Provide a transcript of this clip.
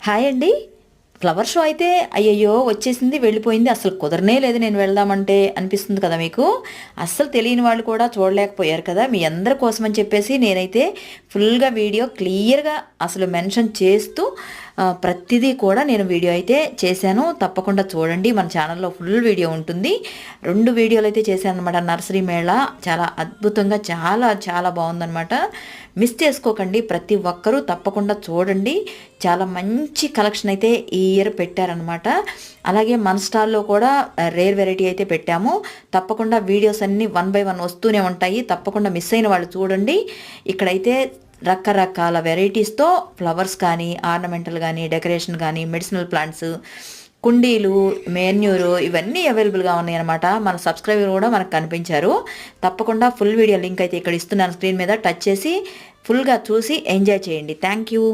Hi అండి. Flower show అయితే అయ్యయ్యో వచ్చేసింది వెళ్ళిపోయింది, అసలు కుదరనే లేదు నేను వెళ్దామంటే అనిపిస్తుంది కదా మీకు. అస్సలు తెలియని వాళ్ళు కూడా చూడలేకపోయారు కదా. మీ అందరి కోసం అని చెప్పేసి నేనైతే ఫుల్గా వీడియో క్లియర్గా అసలు మెన్షన్ చేస్తూ ప్రతిదీ కూడా నేను వీడియో అయితే చేశాను. తప్పకుండా చూడండి, మన ఛానల్లో ఫుల్ వీడియో ఉంటుంది. 2 వీడియోలు అయితే చేశాను అనమాట. నర్సరీ మేళా చాలా అద్భుతంగా చాలా చాలా బాగుందనమాట. మిస్ చేసుకోకండి, ప్రతి ఒక్కరూ తప్పకుండా చూడండి. చాలా మంచి కలెక్షన్ అయితే ఈ ఇయర్ పెట్టారనమాట. అలాగే మన స్టాల్లో కూడా రేర్ వెరైటీ అయితే పెట్టాము. తప్పకుండా వీడియోస్ అన్నీ 1 బై 1 వస్తూనే ఉంటాయి. తప్పకుండా మిస్ అయిన వాళ్ళు చూడండి. ఇక్కడైతే రకరకాల వెరైటీస్తో ఫ్లవర్స్ కానీ, ఆర్నమెంటల్ కానీ, డెకరేషన్ కానీ, మెడిసినల్ ప్లాంట్స్, కుండీలు, మెన్యూరు ఇవన్నీ అవైలబుల్గా ఉన్నాయన్నమాట. మన సబ్స్క్రైబర్ కూడా మనకు కనిపించారు. తప్పకుండా ఫుల్ వీడియో లింక్ అయితే ఇక్కడ ఇస్తున్నాను, స్క్రీన్ మీద టచ్ చేసి ఫుల్గా చూసి ఎంజాయ్ చేయండి. Thank you.